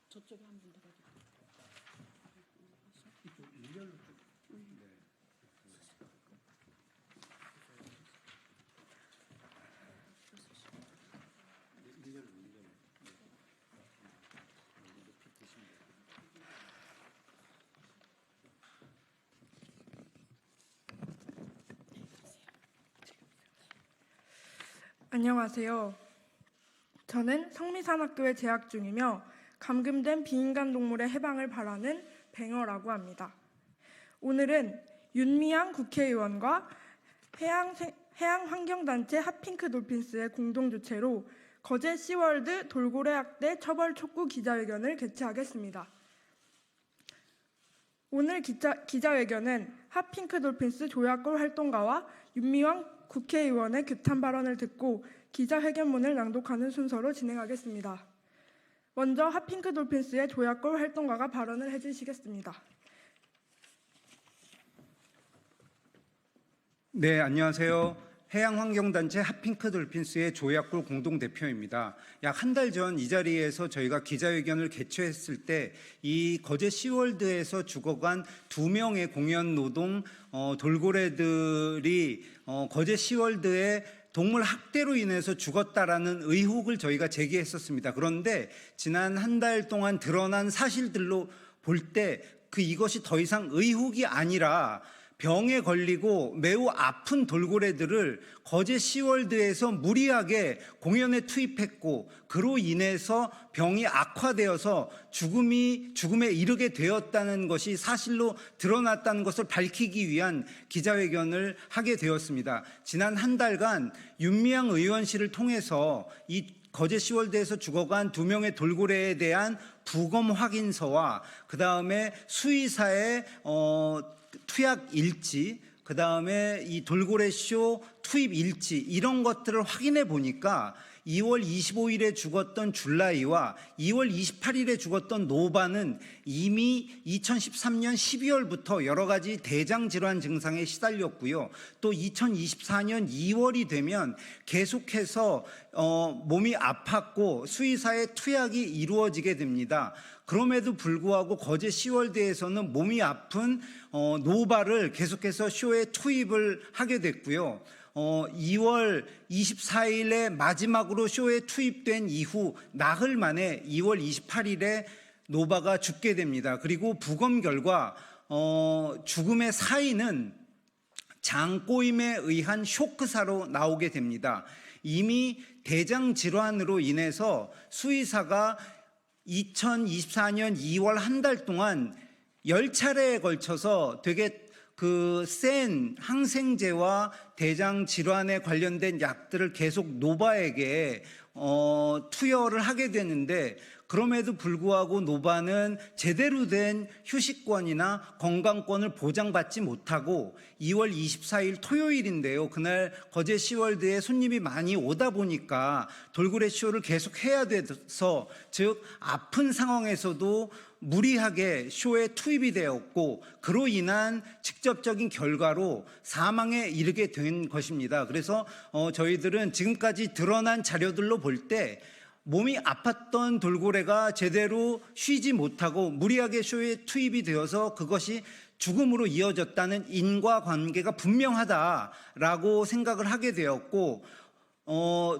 저쪽에 한 분 더 가겠다. 안녕하세요. 저는 성미산학교에 재학 중이며 감금된 비인간 동물의 해방을 바라는 뱅어라고 합니다. 오늘은 윤미향 국회의원과 해양환경단체 핫핑크 돌핀스의 공동 주최로 거제 시월드 돌고래 학대 처벌 촉구 기자회견을 개최하겠습니다. 오늘 기자회견은 핫핑크 돌핀스 조약골 활동가와 윤미향 국회의원의 규탄 발언을 듣고 기자회견문을 낭독하는 순서로 진행하겠습니다. 먼저 핫핑크 돌핀스의 조약골 활동가가 발언을 해주시겠습니다. 네, 안녕하세요. 해양환경단체 핫핑크 돌핀스의 조약골 공동대표입니다. 약 한 달 전 이 자리에서 저희가 기자회견을 개최했을 때 이 거제 시월드에서 죽어간 2명의 공연 노동 돌고래들이 거제 시월드에 동물 학대로 인해서 죽었다라는 의혹을 저희가 제기했었습니다. 그런데 지난 한 달 동안 드러난 사실들로 볼 때 이것이 더 이상 의혹이 아니라 병에 걸리고 매우 아픈 돌고래들을 거제 시월드에서 무리하게 공연에 투입했고 그로 인해서 병이 악화되어서 죽음에 이르게 되었다는 것이 사실로 드러났다는 것을 밝히기 위한 기자회견을 하게 되었습니다. 지난 한 달간 윤미향 의원실을 통해서 이 거제 시월드에서 죽어간 2명의 돌고래에 대한 부검 확인서와 그 다음에 수의사의 투약 일지, 그 다음에 이 돌고래 쇼 투입 일지 이런 것들을 확인해 보니까 2월 25일에 죽었던 줄라이와 2월 28일에 죽었던 노바는 이미 2013년 12월부터 여러 가지 대장 질환 증상에 시달렸고요. 또 2024년 2월이 되면 계속해서 몸이 아팠고 수의사의 투약이 이루어지게 됩니다. 그럼에도 불구하고 거제 시월드에서는 몸이 아픈 노바를 계속해서 쇼에 투입을 하게 됐고요. 2월 24일에 마지막으로 쇼에 투입된 이후 나흘 만에 2월 28일에 노바가 죽게 됩니다. 그리고 부검 결과 죽음의 사인은 장꼬임에 의한 쇼크사로 나오게 됩니다. 이미 대장 질환으로 인해서 수의사가 2024년 2월 한 달 동안 10차례에 걸쳐서 되게 센 항생제와 대장 질환에 관련된 약들을 계속 노바에게 투여를 하게 되는데 그럼에도 불구하고 노바는 제대로 된 휴식권이나 건강권을 보장받지 못하고 2월 24일 토요일인데요. 그날 거제 시월드에 손님이 많이 오다 보니까 돌고래 쇼를 계속 해야 돼서 즉 아픈 상황에서도 무리하게 쇼에 투입이 되었고 그로 인한 직접적인 결과로 사망에 이르게 된 것입니다. 그래서 저희들은 지금까지 드러난 자료들로 볼 때 몸이 아팠던 돌고래가 제대로 쉬지 못하고 무리하게 쇼에 투입이 되어서 그것이 죽음으로 이어졌다는 인과관계가 분명하다라고 생각을 하게 되었고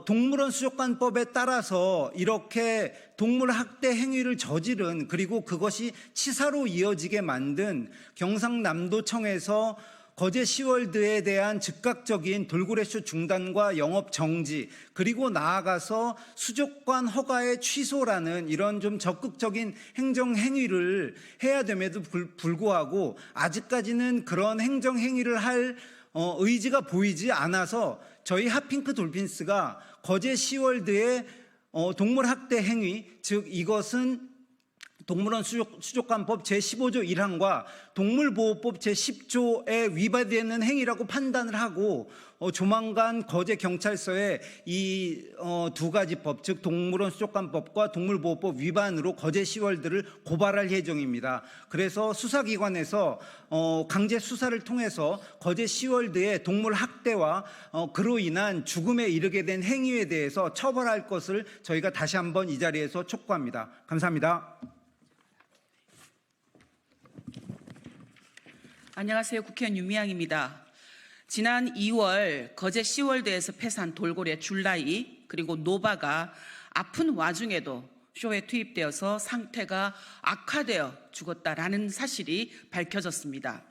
동물원 수족관법에 따라서 이렇게 동물 학대 행위를 저지른 그리고 그것이 치사로 이어지게 만든 경상남도청에서 거제 시월드에 대한 즉각적인 돌고래쇼 중단과 영업 정지 그리고 나아가서 수족관 허가의 취소라는 이런 좀 적극적인 행정 행위를 해야 됨에도 불구하고 아직까지는 그런 행정 행위를 할 의지가 보이지 않아서 저희 핫핑크 돌핀스가 거제 시월드의 동물 학대 행위 즉 이것은 동물원 수족관법 제15조 1항과 동물보호법 제10조에 위반되는 행위라고 판단을 하고 조만간 거제 경찰서에 이 두 가지 법, 즉 동물원 수족관법과 동물보호법 위반으로 거제 시월드를 고발할 예정입니다. 그래서 수사기관에서 강제 수사를 통해서 거제 시월드의 동물 학대와 그로 인한 죽음에 이르게 된 행위에 대해서 처벌할 것을 저희가 다시 한번 이 자리에서 촉구합니다. 감사합니다. 안녕하세요. 국회의원 윤미향입니다. 지난 2월 거제 시월드에서 폐사한 돌고래 줄라이 그리고 노바가 아픈 와중에도 쇼에 투입되어서 상태가 악화되어 죽었다라는 사실이 밝혀졌습니다.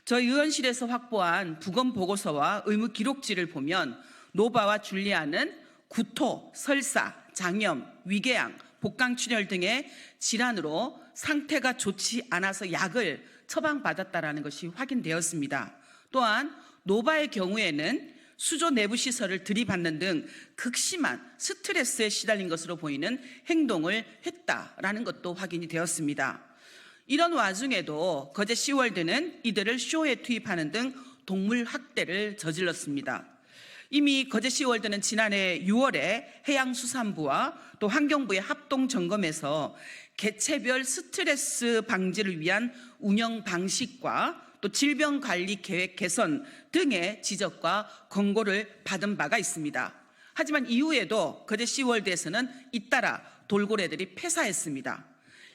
저희 의원실에서 확보한 부검 보고서와 의무 기록지를 보면 노바와 줄리아는 구토, 설사, 장염, 위궤양, 복강출혈 등의 질환으로 상태가 좋지 않아서 약을 처방받았다라는 것이 확인되었습니다. 또한 노바의 경우에는 수조 내부 시설을 들이받는 등 극심한 스트레스에 시달린 것으로 보이는 행동을 했다라는 것도 확인이 되었습니다. 이런 와중에도 거제 시월드는 이들을 쇼에 투입하는 등 동물 학대를 저질렀습니다. 이미 거제 시월드는 지난해 6월에 해양수산부와 또 환경부의 합동 점검에서 개체별 스트레스 방지를 위한 운영 방식과 또 질병관리 계획 개선 등의 지적과 권고를 받은 바가 있습니다. 하지만 이후에도 거제 시월드에서는 잇따라 돌고래들이 폐사했습니다.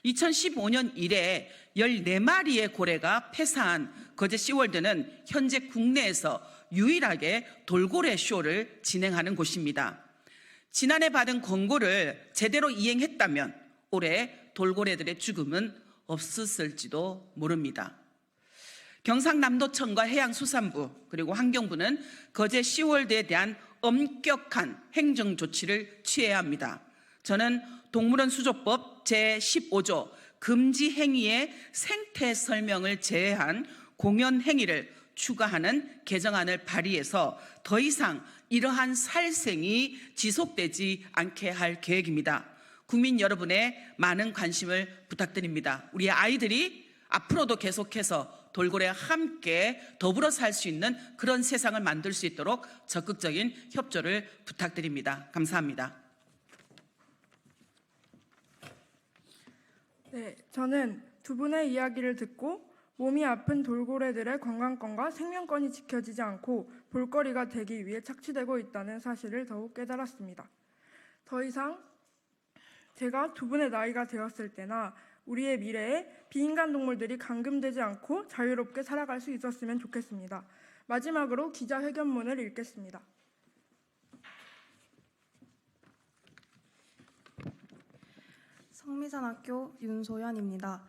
2015년 이래 14마리의 고래가 폐사한 거제 시월드는 현재 국내에서 유일하게 돌고래 쇼를 진행하는 곳입니다. 지난해 받은 권고를 제대로 이행했다면 올해 돌고래들의 죽음은 없었을지도 모릅니다. 경상남도청과 해양수산부 그리고 환경부는 거제 시월드에 대한 엄격한 행정 조치를 취해야 합니다. 저는 동물원 수조법 제15조 금지 행위의 생태 설명을 제외한 공연 행위를 추가하는 개정안을 발의해서 더 이상 이러한 살생이 지속되지 않게 할 계획입니다. 국민 여러분의 많은 관심을 부탁드립니다. 우리 아이들이 앞으로도 계속해서 돌고래와 함께 더불어 살 수 있는 그런 세상을 만들 수 있도록 적극적인 협조를 부탁드립니다. 감사합니다. 네, 저는 두 분의 이야기를 듣고 몸이 아픈 돌고래들의 건강권과 생명권이 지켜지지 않고 볼거리가 되기 위해 착취되고 있다는 사실을 더욱 깨달았습니다. 더 이상 제가 두 분의 나이가 되었을 때나 우리의 미래에 비인간 동물들이 감금되지 않고 자유롭게 살아갈 수 있었으면 좋겠습니다. 마지막으로 기자회견문을 읽겠습니다. 성미산학교 윤소연입니다.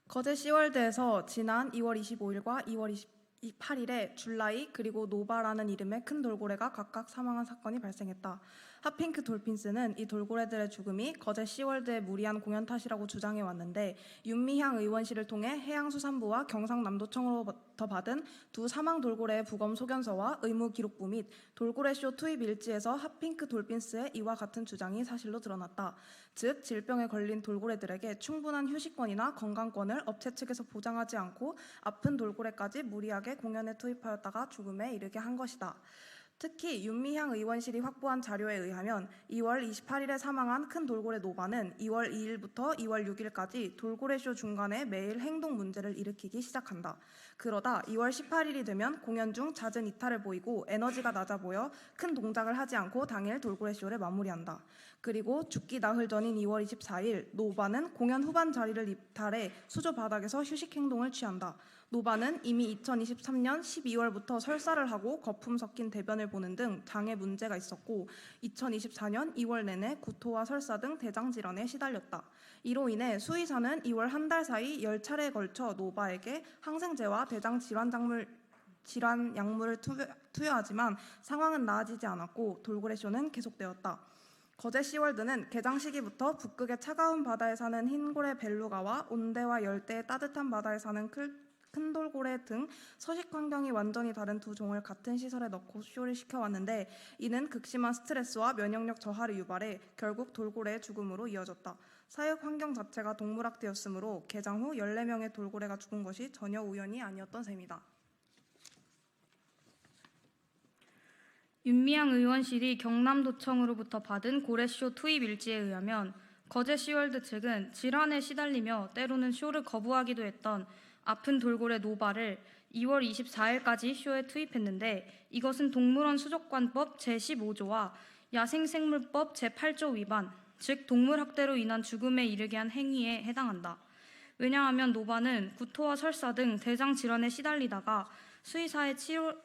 거제 시월드에서 지난 2월 25일과 2월 28일에 줄라이 그리고 노바라는 이름의 큰 돌고래가 각각 사망한 사건이 발생했다. 핫핑크 돌핀스는 이 돌고래들의 죽음이 거제 시월드의 무리한 공연 탓이라고 주장해 왔는데 윤미향 의원실을 통해 해양수산부와 경상남도청으로부터 받은 두 사망 돌고래의 부검 소견서와 의무 기록부 및 돌고래쇼 투입 일지에서 핫핑크 돌핀스의 이와 같은 주장이 사실로 드러났다. 즉 질병에 걸린 돌고래들에게 충분한 휴식권이나 건강권을 업체 측에서 보장하지 않고 아픈 돌고래까지 무리하게 공연에 투입하였다가 죽음에 이르게 한 것이다. 특히 윤미향 의원실이 확보한 자료에 의하면 2월 28일에 사망한 큰 돌고래 노바는 2월 2일부터 2월 6일까지 돌고래쇼 중간에 매일 행동 문제를 일으키기 시작한다. 그러다 2월 18일이 되면 공연 중 잦은 이탈을 보이고 에너지가 낮아 보여 큰 동작을 하지 않고 당일 돌고래쇼를 마무리한다. 그리고 죽기 나흘 전인 2월 24일 노바는 공연 후반 자리를 이탈해 수조 바닥에서 휴식 행동을 취한다. 노바는 이미 2023년 12월부터 설사를 하고 거품 섞인 대변을 보는 등 장에 문제가 있었고 2024년 2월 내내 구토와 설사 등 대장 질환에 시달렸다. 이로 인해 수의사는 2월 한 달 사이 10차례에 걸쳐 노바에게 항생제와 대장 질환 약물을 투여하지만 상황은 나아지지 않았고 돌고래쇼는 계속되었다. 거제 시월드는 개장 시기부터 북극의 차가운 바다에 사는 흰고래 벨루가와 온대와 열대의 따뜻한 바다에 사는 큰 돌고래 등 서식 환경이 완전히 다른 두 종을 같은 시설에 넣고 쇼를 시켜왔는데 이는 극심한 스트레스와 면역력 저하를 유발해 결국 돌고래의 죽음으로 이어졌다. 사육 환경 자체가 동물학대였으므로 개장 후 14명의 돌고래가 죽은 것이 전혀 우연이 아니었던 셈이다. 윤미향 의원실이 경남도청으로부터 받은 고래쇼 투입 일지에 의하면 거제 시월드 측은 질환에 시달리며 때로는 쇼를 거부하기도 했던 아픈 돌고래 노바를 2월 24일까지 쇼에 투입했는데 이것은 동물원 수족관법 제15조와 야생생물법 제8조 위반, 즉 동물학대로 인한 죽음에 이르게 한 행위에 해당한다. 왜냐하면 노바는 구토와 설사 등 대장 질환에 시달리다가 수의사의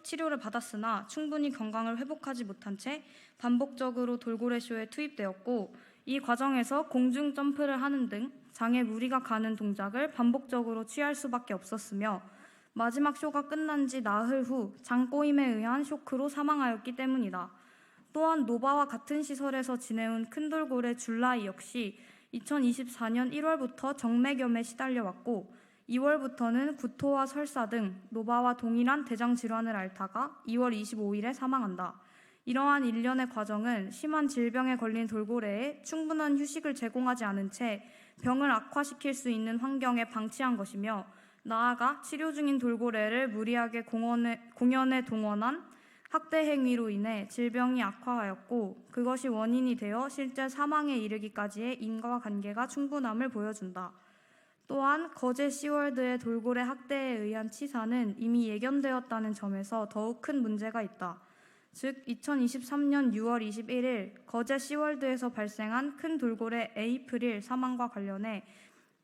치료를 받았으나 충분히 건강을 회복하지 못한 채 반복적으로 돌고래쇼에 투입되었고 이 과정에서 공중 점프를 하는 등 장에 무리가 가는 동작을 반복적으로 취할 수밖에 없었으며 마지막 쇼가 끝난 지 나흘 후 장꼬임에 의한 쇼크로 사망하였기 때문이다. 또한 노바와 같은 시설에서 지내온 큰 돌고래 줄라이 역시 2024년 1월부터 정맥염에 시달려왔고 2월부터는 구토와 설사 등 노바와 동일한 대장 질환을 앓다가 2월 25일에 사망한다. 이러한 일련의 과정은 심한 질병에 걸린 돌고래에 충분한 휴식을 제공하지 않은 채 병을 악화시킬 수 있는 환경에 방치한 것이며 나아가 치료 중인 돌고래를 무리하게 공연에 동원한 학대 행위로 인해 질병이 악화하였고 그것이 원인이 되어 실제 사망에 이르기까지의 인과관계가 충분함을 보여준다. 또한 거제 시월드의 돌고래 학대에 의한 치사는 이미 예견되었다는 점에서 더욱 큰 문제가 있다. 즉 2023년 6월 21일 거제 시월드에서 발생한 큰 돌고래 에이프릴 사망과 관련해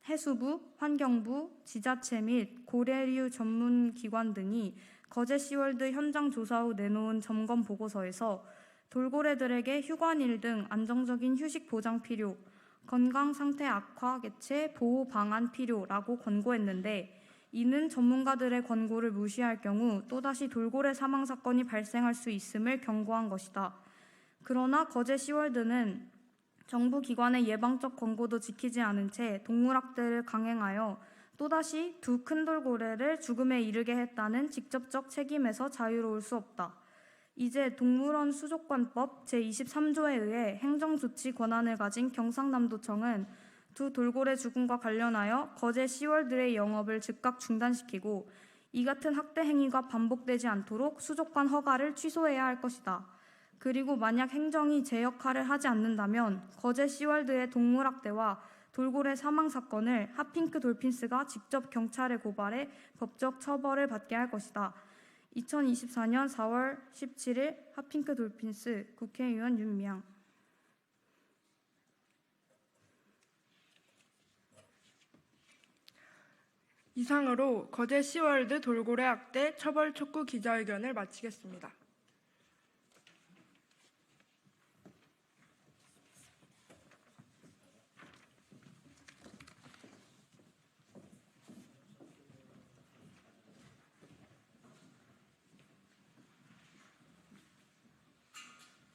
해수부, 환경부, 지자체 및 고래류 전문기관 등이 거제 시월드 현장 조사 후 내놓은 점검 보고서에서 돌고래들에게 휴관일 등 안정적인 휴식 보장 필요, 건강 상태 악화 개체 보호 방안 필요라고 권고했는데 이는 전문가들의 권고를 무시할 경우 또다시 돌고래 사망 사건이 발생할 수 있음을 경고한 것이다. 그러나 거제 시월드는 정부 기관의 예방적 권고도 지키지 않은 채 동물학대를 강행하여 또다시 두 큰 돌고래를 죽음에 이르게 했다는 직접적 책임에서 자유로울 수 없다. 이제 동물원 수족관법 제23조에 의해 행정조치 권한을 가진 경상남도청은 두 돌고래 죽음과 관련하여 거제 시월드의 영업을 즉각 중단시키고 이 같은 학대 행위가 반복되지 않도록 수족관 허가를 취소해야 할 것이다. 그리고 만약 행정이 제 역할을 하지 않는다면 거제 시월드의 동물학대와 돌고래 사망 사건을 핫핑크 돌핀스가 직접 경찰에 고발해 법적 처벌을 받게 할 것이다. 2024년 4월 17일 핫핑크 돌핀스 국회의원 윤미향. 이상으로 거제 시월드 돌고래 학대 처벌 촉구 기자회견을 마치겠습니다.